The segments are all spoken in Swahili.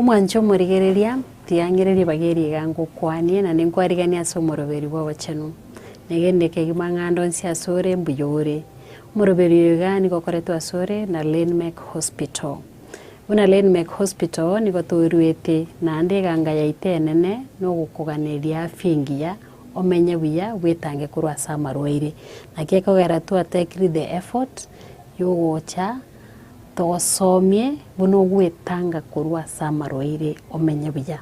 Omwancho murigereria tiangereria bageri gango kwanie na ninkwarigania so moroberi bwa bachenu negende kegimangando nsia sore mbuyore moroberi gani gokoretwa sore na Landmark Hospital una Landmark Hospital niko turuete na ndeganga yaite nene no gukuganiria fingia omenye buya wetange kurwa samarwaire na kekogera tu take the effort yogocha tosomie buno gwetanga kurwa samarwaire omenye buya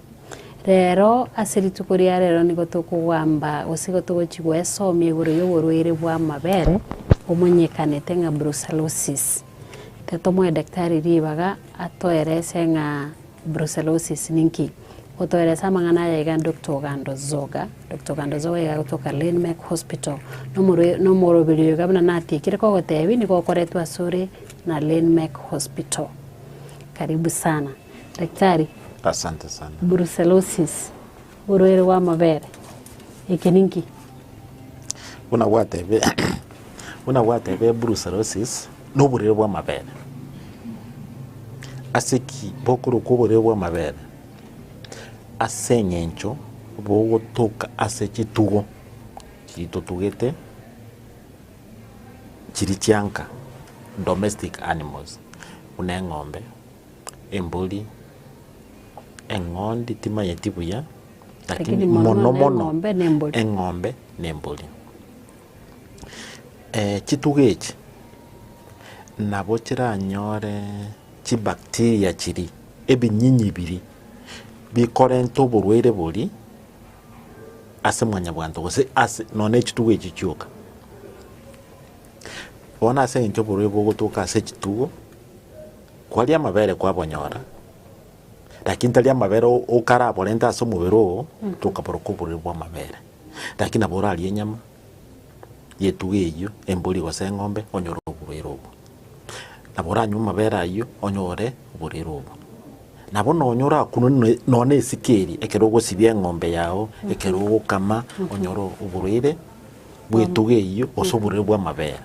rero asiri tukuria rero niko tukugamba osigo tugochigwa esomie guru yoborwaire Bw'Amabere omunyekanete nga brucellosis tetomwe daktari ribaga atoerese nga brucellosis ninki otoeresa mangana ya Dr. Gandozoga ya kutoka Landmark Hospital no morobiri gabana nati kireko gotebi niko koretwa sore na Landmark Hospital. Karibu sana daktari. Asante sana. Brucellosis urwere wa mabere ikininki una watebe brucellosis no burere bwa mabere asiki bokuru ko burere bwa mabere asenyencho bogo toka asechitugo chitotugete chirichianka domestic animals una ng'ombe embuli engondi timaye tibuya lakini mono eng'ombe nembuli chitugechi nabo chiranyore chibacteria chiri ebinyinyi biri bikorento burwaire buri ase mwanyabwanto gose ase none chitugechi chioka bona ase ncho burwaire bogotoka ase chitugo kwalia mabere kwa bonyora lakini talia mabere okara bolenta ase mubero tukaboroka burwaire bwa mabere lakini abora ali enyama yetugeyo embuli gose ng'ombe onyoro burwaire obo nabora nyuma mabere ayo onyore burwaire obo nabo nonyora kuno none sikeri ekero gosibye ng'ombe yao ekero gokama onyoro uburwaire bwetugeyo osobure bwa mabere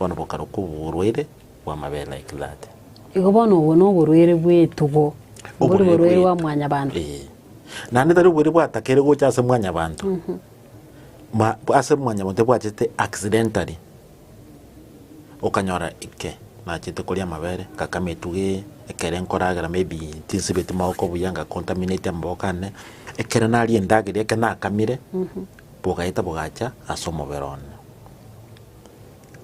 bona bokaroko burwaire bwa mabere like that igobono bono burwaire bwetugo burwaire wa mwanya bantu nane tari burwaire bwa takere gocha ase mwanya bantu ma ase mwanya bantu bwachete accidentally okanyora ike na chete kolia mabere kakametuge ekere nkoragera maybe tisibete mako buyanga contaminate mbokane ekere nali endagere ekana kamire bogaita bogacha asomo berone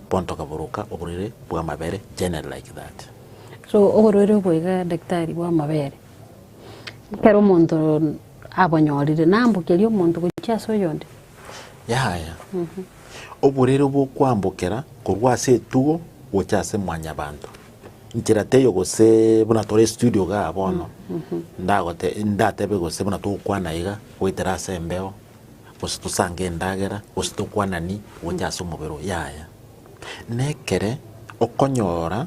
ponto kaburuka oburire Bw'Amabere general like that. So oburire bwega daktari Bw'Amabere kero muntu abonyorire nambukerio muntu kuchaso yonde ya oburire bwo kwambukera kurwase tugo wochase mwanya bantu nkirateyo gose buna tore studio ga bono ndatebe gose buna tukwana iga wetera sembeo gose tusange ndagera gose tukwana ni wochase umubero yaya nekere okonyora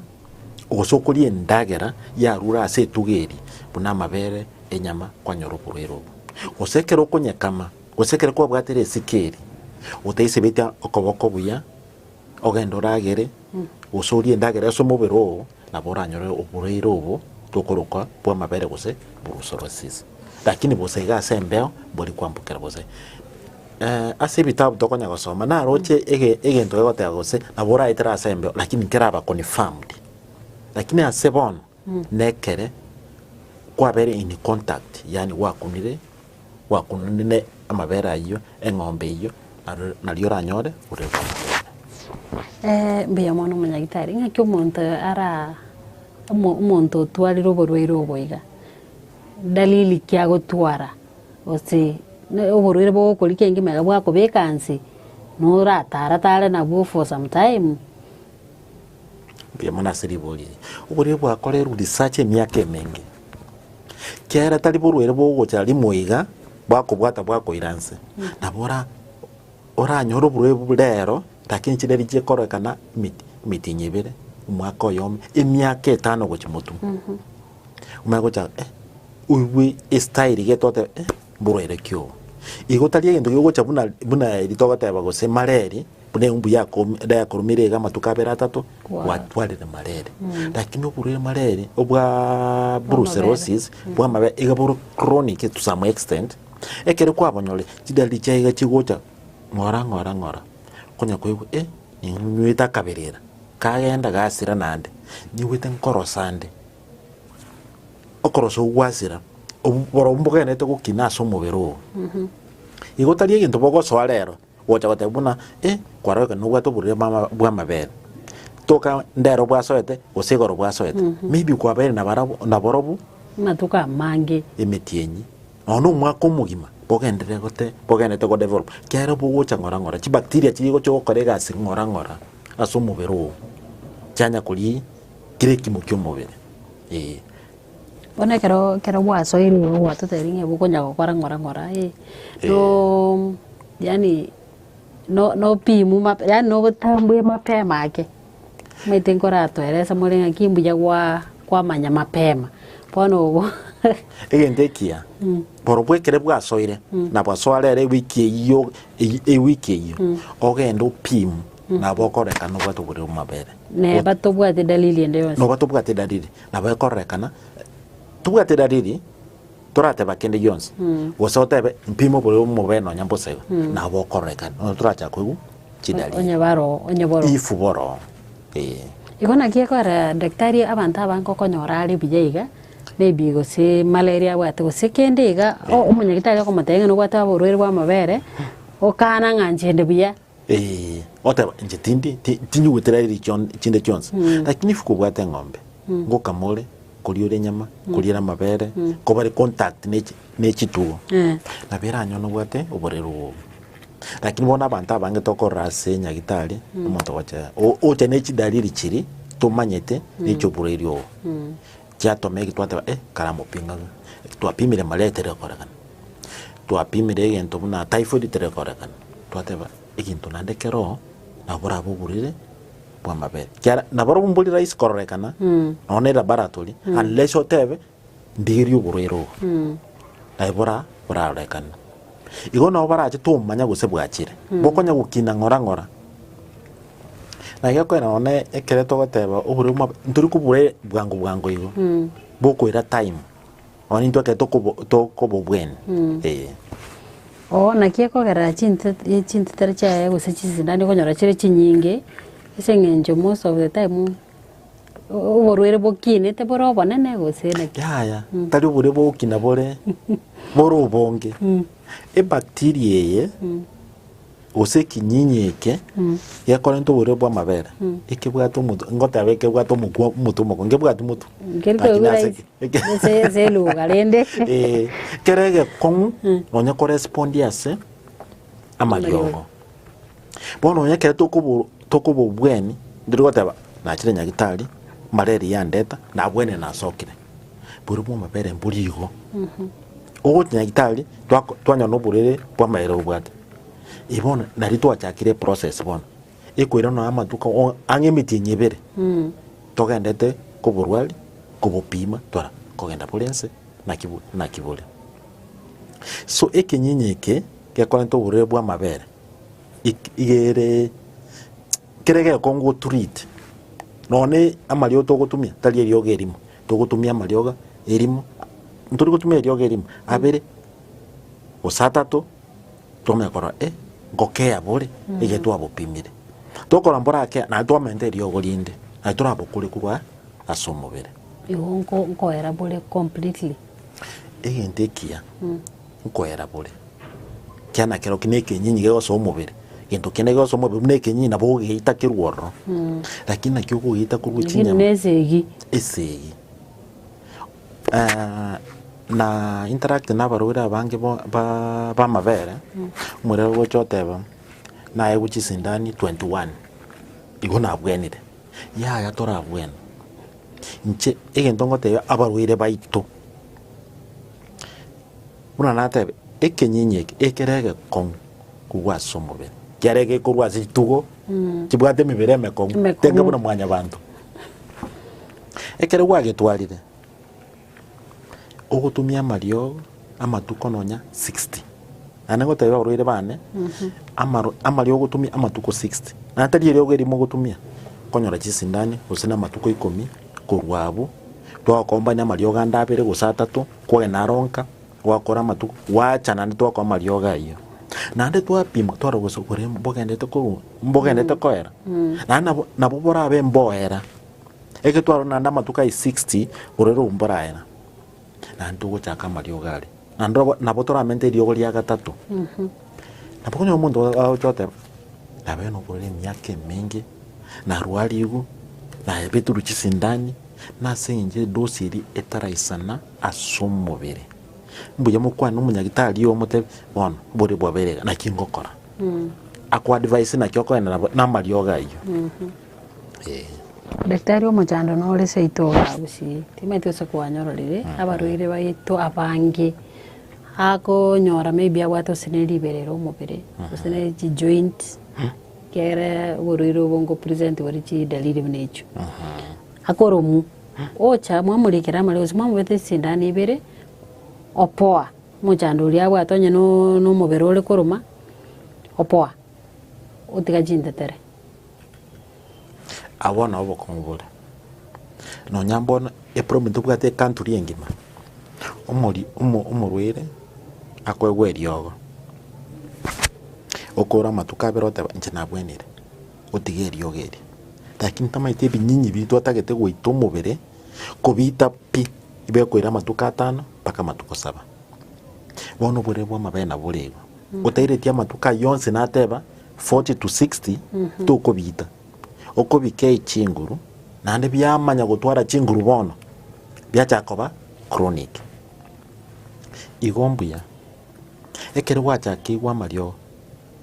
osokulie ndagera ya rura ase tugeri buna mabere enyama kwanyoro burero osekero okonyekama osekero ko bwatere sikeri oteise beta okoboko buya ogendoragere usorie ndagera so mubero nabora nyore oburero obo tokoroka Bw'Amabere gose brucellosis lakini bosega sembeo boli kwambukira bose ase bitabu tokonya gosoma na roche egento yote gose nabora itera sembeo lakini keraba confirmed lakini asebon nekere kwa bere in contact yani wakunire amabera iyo eng'ombe iyo naliora nyore ureba mbiya mono munyagitari ngaki omuntu ara omuntu twaliro burwaire oboiga dalili kya gotwara ose oburwaire bwo kolike ngimega bwako bekansi nora tara nabwo for some time mbiya mona seriboli oburwaire bwa kolera research emyaka mengi kera tali burwaire bwo gochali moiga bwako bwata bwako iranse nabora oranyoro burwaire bulero lakini chile lije korekana miti nyebere umwaka yome emyaka 5 gochimutu umagocha uwe style getote burwaire kyo igutaria gento gigucha buna ritoga teba gose mareri bune umbu ya kurumire ga matukabera atatu watwarire mareri lakini oburire mareri obwa brucellosis Bw'Amabere igaburu chronic to some extent ekere kwabonyole kidali chaiga chigucha ngora konya kwebu ninywita kabirira kagenda gasira nande niwite nkoro sande okoroso gwasira oboro mbugenete gukina so mubero igutarie gintu bogo swarero wocha gote buna kwaroka nugwa to burire Bw'Amabere toka ndero bwasoete osigoro bwasoete maybe kwabere na borobu matuka mange emetienyi ono mwako mugima bogendete go develop kera bugucha ngora chi bacteria chigo cyo korega ngora aso mubero cyanya kuri kireki mukyo mubere Bona kero bwaso iri wato teringe bukonya gukora ngora no yani no pimu yani no butambwe mapema ake maitenkora atweresa mulenga kimbuja kwa manya mapema pono ugo egendekia borobwe kere bwasoire na bwasoarere wiki iyo ogendo pimu na bokoreka no batubure Bw'Amabere ne batobwate dalili ndeyo no batobwate dalili na bakorekana tubwate dalili turate bakende Jones wosotebe mpimo bure Bw'Amabere no nyambosego na bokoreka no turacha kwigu chidali onyeboro ifuboro igona kiekora daktari abantu abanko konyorari bijaiga maybe gose malaria wate gose kendega umunyagitari ko matenge no gwata borwere Bw'Amabere okana nganjende buya oteba njitindi tinyu guterari chinde Jones lakini fuko bwate ngombe ngoka mole kuliore nyama kuliera mabere ko bari contact ne chitugo na beranyo no bwate oborero lakini bona abantu abange tokorase nyagitari omuntu wacha oche ne chidaliri chiri tomanyete ne choburerio chatomeki twate karamo pinga twapimire malete rekorakan twapimire gento buna typhoid rekorakan twate ikintu nandekero nabora buburire Bw'Amabere kyara nabora bumbulira iskorekana one laboratory unless otebe ndiri uburero naibora burarekana igona obaraje tumanya guse bwakire bokonya gukina ngora na yako na one ekereto goteba ubure nturi kubure bwango igo bokwira time oni ntoke tokobo bwen na kieko gara chinte tarcha guse chizindani konyora chire chinyinge isengenjo most of the time uborwere bokine te borobo nene guse na ya tari ubure bokina bore boro bonge bacteria ye ose kinyinyeke yakora nto bure Bw'Amabere ikibwato mutu ngota beke bwato mutu moko ngebwato mutu se lugar ende kerege kon onya correspondiase amaliogo bono onya kere tokubo bweni ndirigoteba na chire nyagitari malaria yandeta na bwene na sokire bure Bw'Amabere mburigo ogo nyagitari twanya no burere Bw'Amabere obwate ibona nari twachakire process bona ikwira no amaduka angemiti nyebere togendete kuburwali kubupima twara kogenda polense na kibule so ekinyinyeke gekora nto burere Bw'Amabere igere kerege kongo treat none amalio togotumia tali erioga erimo togotumia amalioga erimo nturi gotumia erioga erimo abere osatato tomekora ngokea bore ige twabupimire tokora mborake na twamente eriogo linde na turabukuri kuba asomobere nko era bore completely egentekia nko era bore kyana kero kineke nyinyi gego somobere gento kinege somobere neke nyinyi na boge itakirworo lakini nakyo kuita kuruchinya nesegi esegi na interact na barura abange Bw'Amabere murero gochoteba na eguchi sindani 21 igona bwenire ya tora bwen nche egento ngote abarwire baito una nate ekenyinye ekerege kon kuwasomobere kyarege kurwasi tugo kibwate mibere mekon tenga buna mwanya bantu ekere wage twalire ogotumia mario amatuko nonya 60 Anango tayo aburwire bane amalio gutumia amatuko 60 na atari ryo gerimo gutumia konyora chisindani usina amatuko 10 kurwabu twakomba na malio ganda abere gusa 3 kwa na ronka wakora amatuko wachana ndi twakoma malio gayo nande twapima twara gusukure mbogendete koera na bobora abe mboera eke twara nanda amatuka 60 urero mboraera na ntugo chaka malio gari na botoramente ryo gori ya gatatu na pokonyo mundo chote na beno bore myake mingi na rualigu na ebeturu chisindani na senje dosiri etaraisana asomobere mbuye mukwana umunyagitari yo mote bono bore Bw'Amabere na kingokora akwa advice na kyoko na marioga iyo daktari omujando no le seito abusi timete so kwanyororire abaruire baito abange ako nyora maybe awato sineri berero mobere sineri joint kera woriro bongo present warichi dalili mnecho akoromu ocha mwamurikira mali mwamubete sindani ibere opoa mujando uri awatonye no mobere ole koroma opoa utiga jindetere abona obokomubura no nyambona eprominto bwate kanturi engima umurwire akwegwe ryogo okora matuka berote nje nabwenire utige ryogeri lakini tamaite binyinyi bitu atagete gwito mubere kobita pi ibe kwira matuka 5 paka matuko 7 bono bure Bw'Amabere na burego utairetia matuka yonse nateba 40 to 60 tukobita okobike chinguru nande byamanya gutwara chinguru bono byachakoba chronic igombuya ekere wacha kigwa mario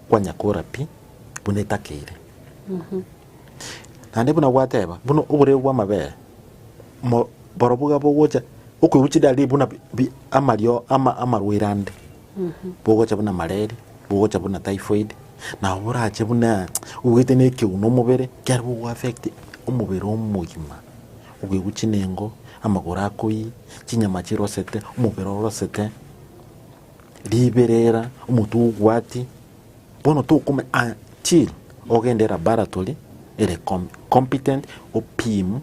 kwanyakora pi bunetakire nande buna wateba buno ubure Bw'Amabere mo borobuga bogocha okuchida libuna amario amarwirande bogocha buna malaria bogocha buna typhoid na burache buna ugite neki uno mubere kyari bu affect umubere omugima ugiguchinengo amagora koyi chinyama chirosete umubere orosete liberera umutu gwati bono to kuma chill ogendera laboratory ere competent opim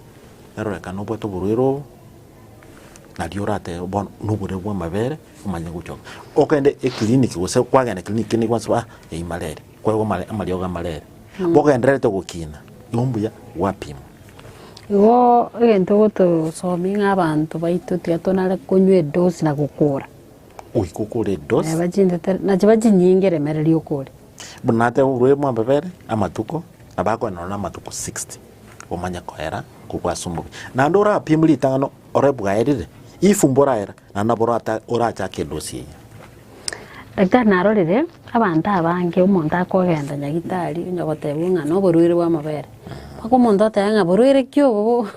ero kana boto burero na diorate bon nubure Bw'Amabere umanye guchoka okende e clinic gose kwagana clinic ni kwanza e malaria kwa amalioga malaria bogendere to gukina yombuya wapima wo egento goto sominga abantu baito tiatonale kunywe dose na gukura uikukure dose bajindete na bajinyingere mereri okore bunate urwe Bw'Amabere amatuko abako na amatuko 60 omanya koera kukwasumu na ndora pimli tangano orebwaerire ifumboraera na naborata oracha ke dossier daktari narorire abantu abange umuntu akogenda nyagitari nyagotebunga no boruire Bw'Amabere ako muntu atanga boruire kyo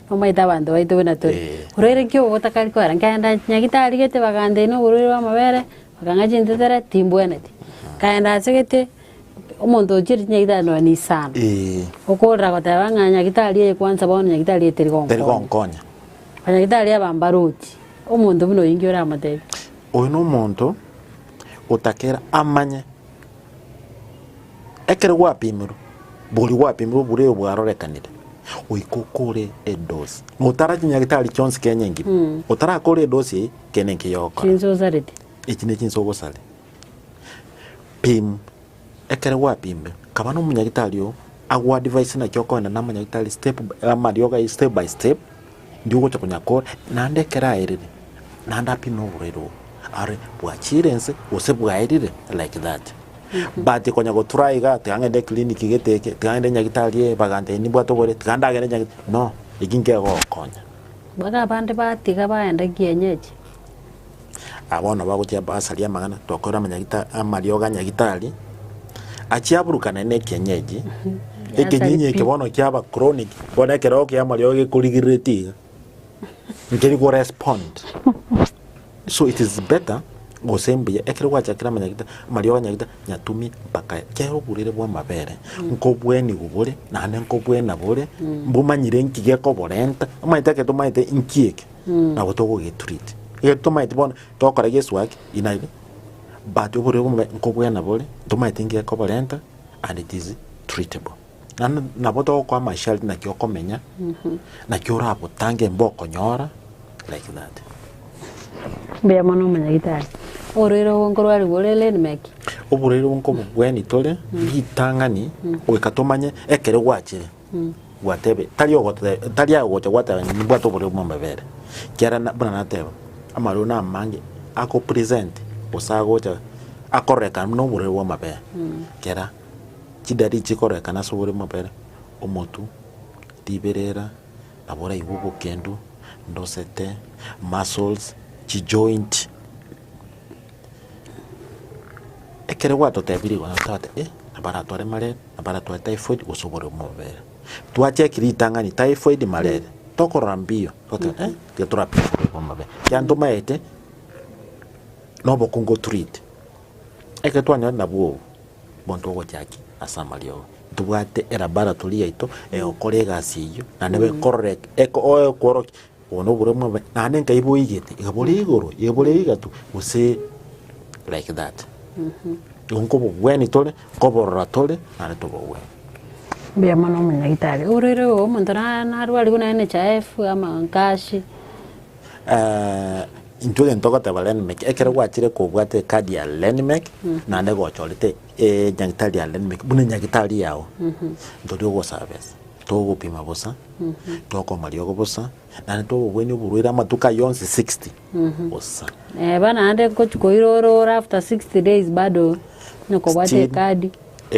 no maita abantu baito benatori boruire kyo botakari kwara ngenda nyagitari gete bagande no boruire Bw'Amabere baganga jintetere timbweneti kaenda segete umuntu ujiri nyagitari no ni sana okora gotebanga nyagitari kwanza bono nyagitari terigonkonya nyagitari abambaruti umuntu buno yingira amatebe oyo no muntu utakera amanye ekere wapimiro buri wapimiro buri bwarorekanire uikukure edosi mutaraji nyagitari chonse kenyengi utarakore edosi kenenke yoko kinzo zarete ikine kinzo gosale pim ekere wapimbe kabano munyagitari yo agwa device na kyoko na namanyagitari step amadioga step by step ndiugo chakunyakora nande kerairire nanda pimo burero are bwachirense ose bwairire like that but konya go try ga tangende clinic geteke tangende nyagitari bagande ni bwato bore tanganda gende nyagitari no iginge go konya baga bande batiga baenda kienyeji abona bagutia basalia magana tokora manyagitari amarioga nyagitari achiaburukana ne kienyeji ekenyenye kebono kyaba chronic bona kero ke amarioga kuligiretiga ngeri go respond so it is better go sembe ekere wacha kira manyagita marioga nyagita nyatumi mpaka kero burire Bw'Amabere nko bweni ubure na ne nko bwena bure mbumanyire nkige ko borenta amaite ke tomaite inkieke na botogo ge treat e tomaite bon to kora yesu wake inaile but oborere bw'amabere nkobwana bore tomaete ngekoborenta and it is treatable nabo togokwa masharti nakio okomenya nakio orabotange mbokonyora like that Mbea mono manyagitari orere wonkorwari borele nimeki oborere nkobweni tole bitangani oikatomanye ekere gwachire gwatebe tali agocha gwatebe ni bwato oborere bw'amabere kiara buna nateba amaro na mange ako present osagocha akoreka no oborere bw'amabere kiara chidari chikoreka na sobore mabere omotu tiberera nabora ibugo kendo ndosete muscles chi joint ekere wato tebiri gona tate nabara tore mare nabara tore typhoid gosobore mabere tuache kiritanga ni typhoid malaria tokorambio tote ke turapi mabere kyanto maete nobo kungo treat eke twana nabuo bonto gochaki asamario tubate era bara tulia ito okore gasiyo na nebe correct eko korok ono bure mwe na nenka ibo igete igabore igoro igabore igatu use like that unko bweni tole koborra tole na to bwe Mbea mono manyagitari orere o montana na rwari kuna NHIF ama nkashi intuge ntoka tabalenmek ekere gwachire ko bwate kadi ya lenmek na nego cholite nyagitari ya lenmek bune nyagitari yao ntori go service to go pima bosa to ko mario go bosa na to bweni buruira matuka yonse 60 bosa bana ande ko iroro after 60 days bado nko bwate kadi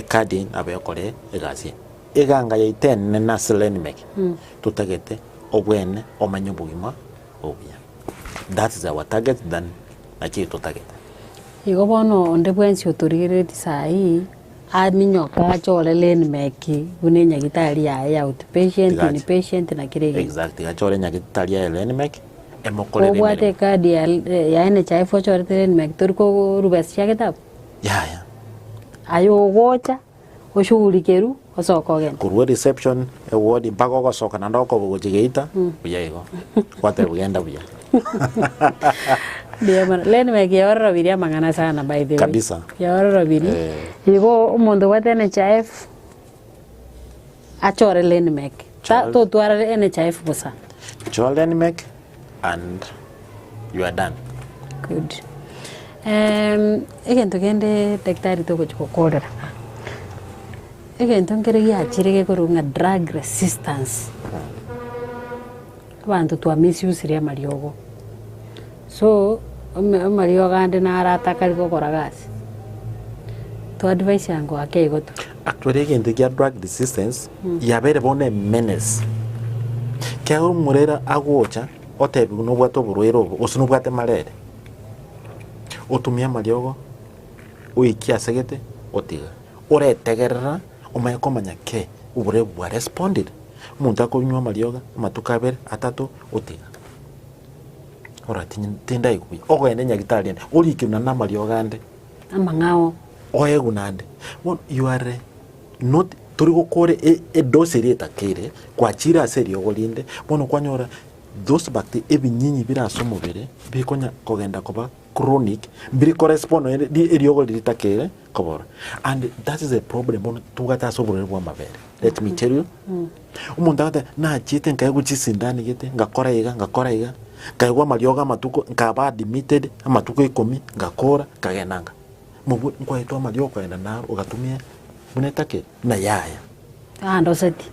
kadi abekore egasi eganga ya 10 na lenmek tutagete obwene omanyo bugima obya. That is our target then achieve to target. Igo bono onde bwensi oturire sai aminyoka chole len meki bune nyagitari ya outpatient ni patient na kirege. Exactly. Achole nyagitari ya len meki emokole len. Obwate kadi ya NHIF chole len meki turko rubes yagetapo. Yeah. Ayo gocha oshugulikeru osoko gen. Kurwe reception ward mpaka ko soka na ndoko bugojigeita buya igo. Kwate bugenda buya. Len meki yoro biria mangana sana by the way. Kabisa. Yoro biri. Igo umuntu wa NHIF achore len meki. To tuara NHIF busa. Chole len meki and you are done. Good. Egento gende daktari to kuchokora. Egento ngere ya chirege korunga drug resistance. Abantu tu misuse ria mariogo. So mariogo ande na arata liko koragasi. To advice yango akego to. Actually egento ya drug resistance yabere bone menace. Kya murera agocha otebi no bwato buruero osunu bwate malere. Otumia mariogo oikia segete otiga. Ore tegerera omaye komanya ke ubure bwa responded umuntu akonywa marioga matukabere atatu otiga ora tinda ikubi ogende nyagitari urikina na marioga ande amangao oyegunande you are not turigo kore e dose reta kere kwachira serio golinde bono kwanyora those bacteria ebinyinyi birasomobere bikonya kogenda koba chronic biri correspond eriogo litakere kobora and that is a problem on tugata soborere bw'amabere. Let me tell you umuntu ate na chite nkaye guchisindani gete ngakora iga kaigwa marioga matuko nkaba admitted amatuko 10 ngakora kagenanga mubu nkwaitwa marioga kwenda na ugatumia munetake na yaya ndo seti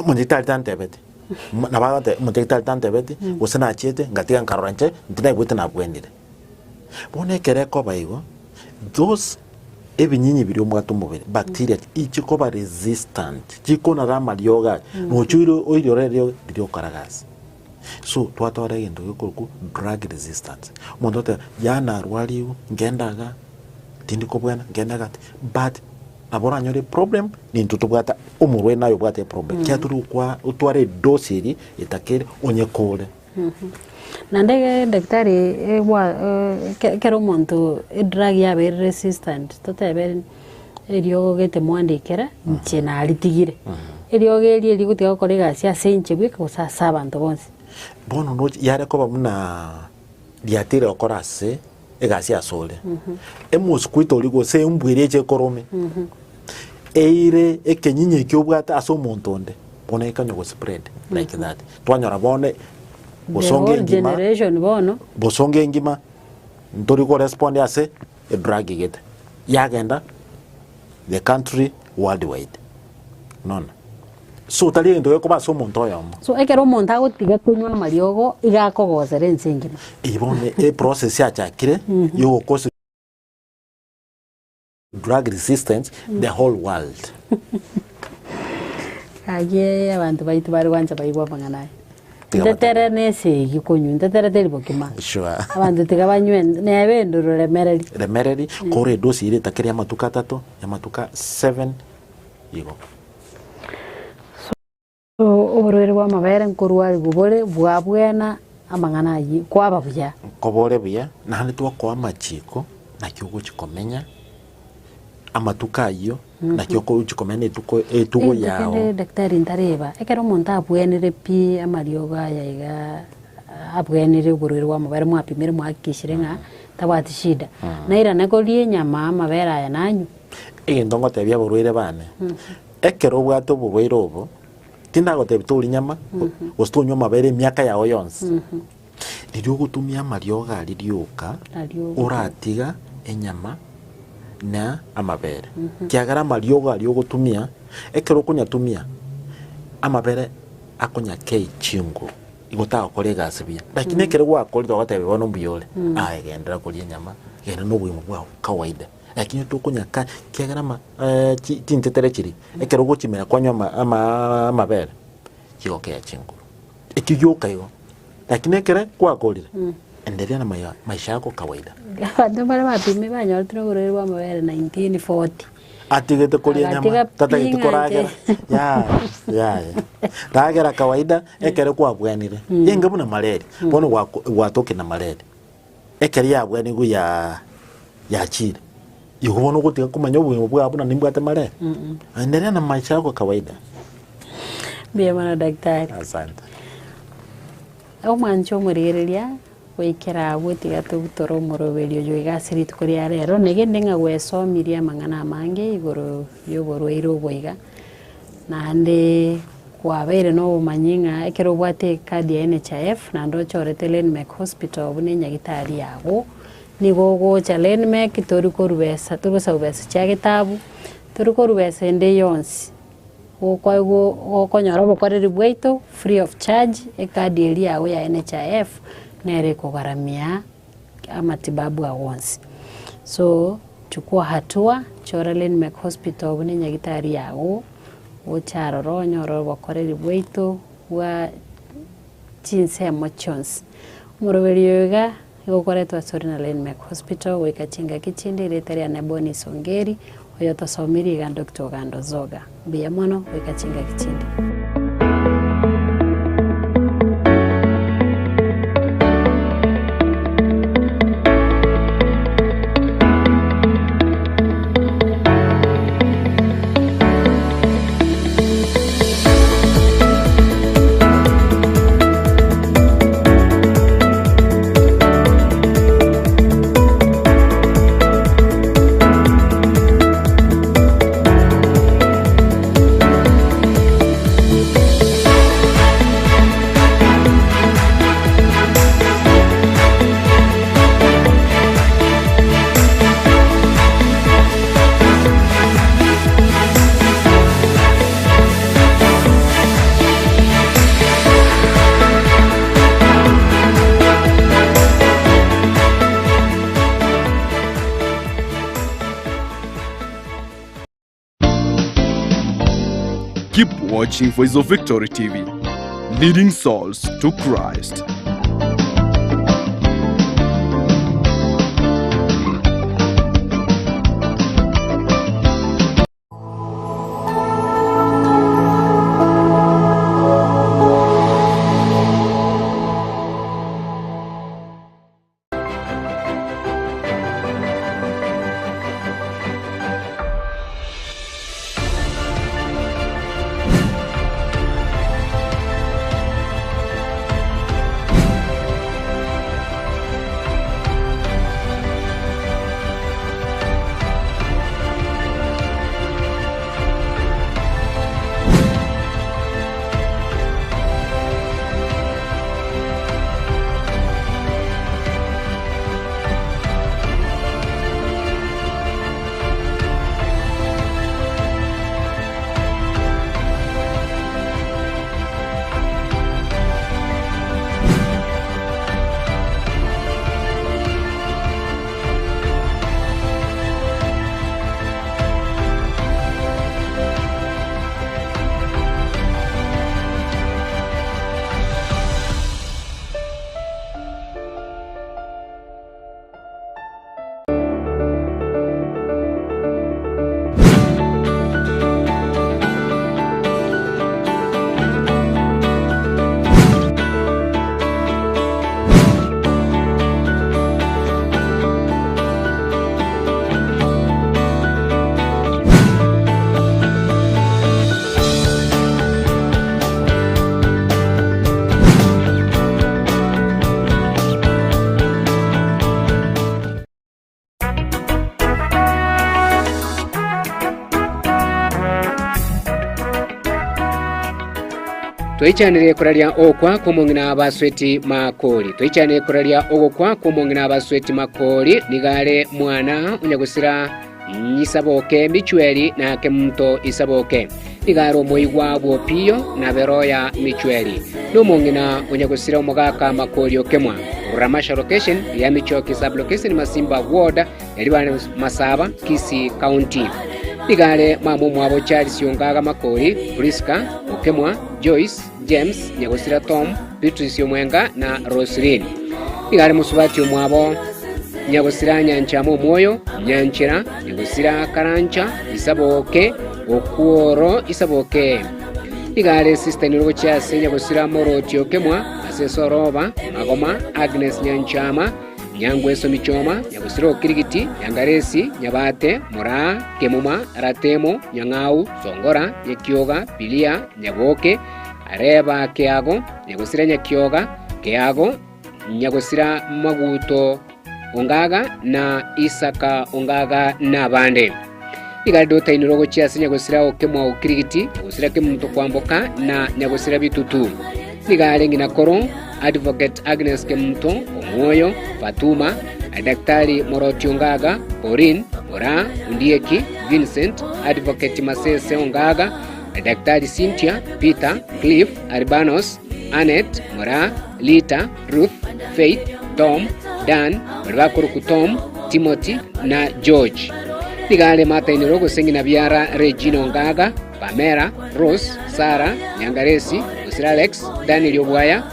munitari tantebete nabagate munitari tantebete usana chite ngatiga nkaroranche ndina gwite na bwendire bone kereko baigo those ebinyinyi biri omwatu mubere bacteria ichikoba resistant chikona ramarioga no chiro oirorero biri okaragasi so twatwara gendo gikuruku drug resistance mondote yana arwariu ngendaga tindiko bwana ngendaga but abora nyore problem ni ntutubwata umurwe nayo bwate problem kyaturu kwa utware dosiri itakere onyekole Nandege daktari kero monto drug ya be resistant tote eriogo gete mwandikera nchena alitigire eriogo eri gutiga kolega cia senche bwika gusasa abantu bonse bono no yare ko bamuna diatire okorase egasi asore emuskwito ligo se umbwire che korome eire ekenyinye kyobwata aso montonde bona ikanyo go spread like that twanyora bone bosonge ngima generation bono bosonge ngima ntori go respond ase a drug get yagenda the country worldwide none so tali ndo ko baso monto yomo so ekero monta gotiga kunywa mariogo igakogozera ensengima ibone e process ya chakire yo cause drug resistance the whole world agie abantu baitu bari wanza baigwa banganaye ntetere nese gikonyu ntetere teri bokima sure abantu tigabanywe nebe nduro remereri kore dosi ile takiri ya matuka 3 ya matuka 7 yigo so Oborwaire Bw'Amabere nkorwari gubore bwabwena amangana yi kwaba buya kobore buya nahandi twakwa machiko nakyo gukikomenya amatuka yo nakyo ko ukikomenya etugo yawo daktari ntareba ekero monta abwenere pi amarioga yaiga abwenere Oborwaire Bw'Amabere mwapimire mwakishire nga tabati shida naira nakolie nyama amabera aya nanyu ndongo tebya Oborwaire bane ekero bwato Oborwaire obo tinda gotebituri nyama ostonyo mabere miaka yawo yonse ndio gutumia marioga lirioka uratiga enyama na amabere kiagara marioga lyo gutumia ekero kunyatumia amabere akonya kei chingo igotaka kolega sibia lakini ekero gwakorira gotebe bono mbiyole agendera kulia nyama genda no bwimu bwa kawaida lakini tukunyaka kiagarama tintetere chiri ekero gochimera kwanywa amabere kigokea chingu ikigyoka yo lakini ekere kwakorire endelea na maisha yako kawaida abantu bari bapime banyortira Oborwaire Bw'Amabere 1940 atigete kulia nyama tata itukoragera ya ragera kawaida ekere kwabwanire yenga buna malaria bono watoke na malaria ekere yabwani gu ya chire yuko gutiga kumanya ubwimo bwabo na nimbwate mare endelea na maisha yako kawaida bia mana daktari asante au mancho murigereria wikera gutiga tugutoro moroberio jo igasiri tukuria rero negende nga gwesomiria mangana mange igoro y'Oborwaire oboiga nande kwabeire no manyinga ekero bwate kadi ya NHIF na ndo chorete Landmark Hospital bune nyagitari yago nigogo Landmark toriko rubesa tugosa ubesa cha gitabu toriko rubesa ende yonsi okonyora bokoreri bwaito free of charge ekadi eri yawe ya NHIF nere kugaramia amatibabu awonsi so chukua hatua chora Landmark Hospital bune nyagitari yago ucharoro nyoro bokoreri bwaito wa chinse mochons moroberioga igukoretwa sori na Landmark Hospital wikachinga kichindi iretari aneboni songeri oyo tosomiri ga Dr. Gando Zoga bia mono wikachinga kichindi Keep watching Voice of Victory TV, leading souls to Christ. Toichanire kuralia okwa kumongina abasweti makoli. Toichanire kuralia ogokwa kumongina abasweti makoli nigale mwana unyagusira nisaboke michweli na kemuto isaboke. Nigaro moigwa bwopiyo na beroya michweli. Numongina unyagusira umugaka makoli okemwa. Ramasha location ya Michoki sub location Masimba ward yaliwa Masaba Kisi County. Nigale mamu mwabo Charles Yongaga Makori, Priska, Okemwa, Joyce, James, Nyagosira Tom, Beatrice Yomwenga na Roslyn. Nigale musubati mwabo Nyagosira Nyanchamo Moyo, Nyanchira, Nyagosira Karancha, Isaboke, Okuoro, Isaboke. Nigale sister nirogo Chase Nyagosira Moro Tiokemwa, Asesoroba, Magoma, Agnes Nyanchama, Nyangweso Michoma, Nyagosiro Kirigiti, Nyangaresi, Nyabate, Mora, Kemuma, Ratemo, Nyangau, Songora, Nyakioga, Pilia, Nyaboke, Areba Keago, Nyagosira Nyakioga, Keago, Nyagosira Maguto Ongaga na Isaka Ongaga na Bande. Nigaldo tainirogo Chase Nyagosira Okemwa Ukirigiti, Nyagosira Kemuto Kwamboka na Nyagosira Bitutu. Nigale ngina koro Advocate Agnes Kemuto Omoyo Fatuma Daktari Moroti Ongaga Porin Mora Undieki Vincent Advocate Masese Ongaga Daktari Cynthia Peter Cliff Arbanos Annette Mora Lita Ruth Faith Tom Dan Barbakuruku Tom Timothy na George. Nigale mata inirogo sengina biara Regina Ongaga Pamela Rose Sarah Nyangaresi Alex, Daniel Oborwaire,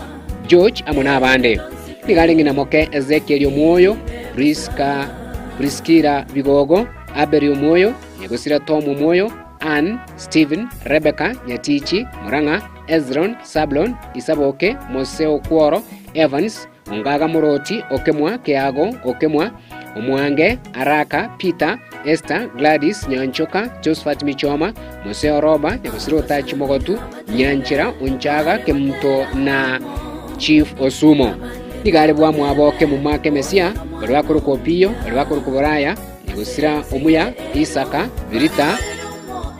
George amona abande. Nigale ngina moke Ezekiel Omoyo, Priskira Bigogo, Abel Omoyo, Nyagosira Tom Omoyo, Ann, Stephen, Rebecca, Nyatichi, Muranga, Ezron, Sablon, Isaboke, Moseo Kuoro, Evans, Ongaga Moroti, Okemwa, Keago, Okemwa, Omwange, Araka, Peter, Esther, Gladys, Nyanchoka, Josephat Michoma, Moseo Roba, Nyagosiro Tachi Mogotu, Nyanchira, Unchaga, Kemuto na Chief Osumo. Nigale Bw'Amabere Kemumake Mesia, Barwakuru Kopiyo, Barwakuru Kuboraya, Nyagosira Omuya, Isaka, Virita,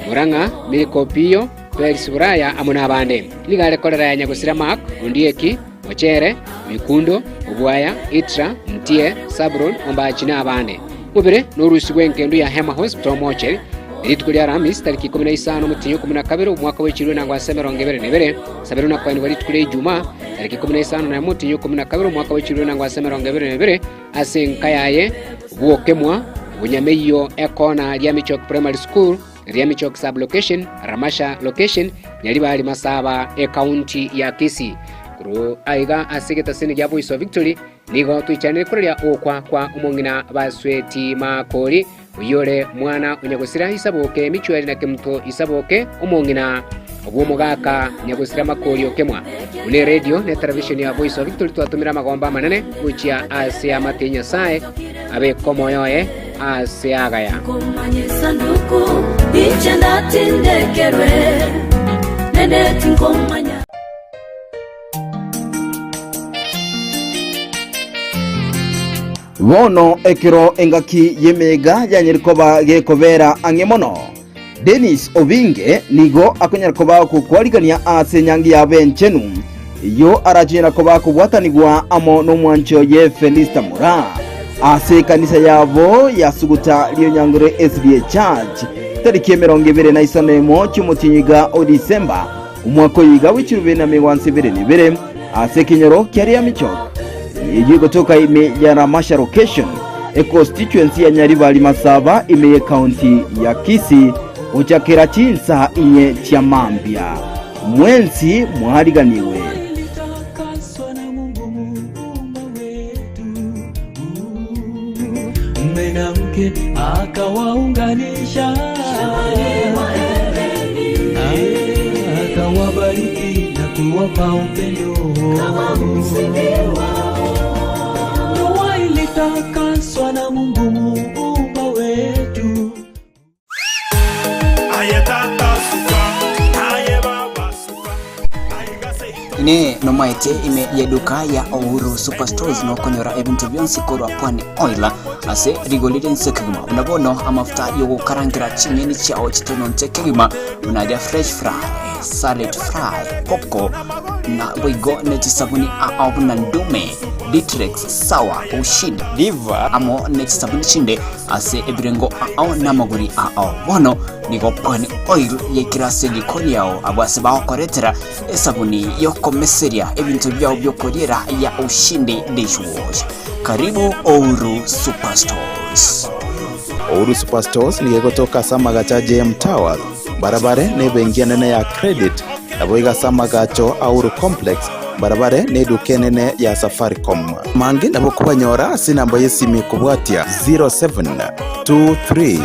Muranga, Milikopiyo, Felix Buraya amona abande. Nigale kolera ya Nyagosira Mark, Undieki, Ochere, Mikundo, Oborwaire, Itra, Mtie, Sabron, Ombachina abande. Mubere n'urusi rw'enkendu ya Hema Hospital Mocheri Eritkulia Ramis tariki 15 mutinyo 12 umwaka w'ekirwe nangwa 2022 sabero nakwani baritkulia Ijumaa tariki 15 na mutinyo 12 umwaka w'ekirwe nangwa 2022 asenkayaye bwokemwa bunyameyo ekona lya Michoki Primary School lya Michoki sub location Ramasha location yali bali Masaba county ya Kisii. Kuro aiga asigeta sini ya Voice of Victory nigo tuichane kurelia okwa kwa umongina basweti makoli uyole mwana unyagosira Isaboke michweli na kemuto Isaboke umongina obw'omugaka Nyagosira makoli okemwa une radio ne television ya Voice of Victory twatumira magomba manene kuchia ase amatenya sae abe komoyoe ase agaya komanye sanduku ichenda tindekerwe nende tinkomanya Bono ekiro engaki yemega yanyerikoba gekobera angemono. Dennis Obinge nigo akonyerikoba kukwarigania ase nyangi ya benchenu. Iyo arajina koba kubwatanigwa amo no mwancho ye Felista Mura. Ase kanisa yabo yasuguta liyo nyangure SDA Church. Tariki 25 cy'umutinyiga o December umwaka yiga w'ikirubena 2022 ase kinyoro kyari ya Michoki. Yigo toka ime ya Ramasha location constituency ya Nyaribali Masaba ime county ya Kisii uchakera chinsa inye Tiamambia mwensi mwariganiwe mmenamke akawaunganisha akawabariki na kuwapa upendo takaswa na Mungu muumba wetu. Ine nomaite ime yeduka ya Ouru Superstores no konyora ebintu byonsi korwa pwani oila ase rigolire nsekiguma unabono amafuta yo gukarangira chimeni chao chitono nsekiguma unadia fresh fry, salad fry, popcorn na boigo neti sabuni na ndume Ditrex sawa ushindi liver amo neti sabuni chinde ase ebirengo na maguri bono nigo pani oil yekira silicone yao abase bakoretera esabuni yo komeseria ebintu byao byokorera ya ushindi dishwash. Karibu Ouru Superstores. Ouru Superstores ni kutoka Samagacha JM Tower barabare nebengia nene ya Credit aboiga Samagacho Ouru Complex barabare ne duke nene ya Safaricom. Mangi nabo kubanyora sinamba yesimi kubwatia 0723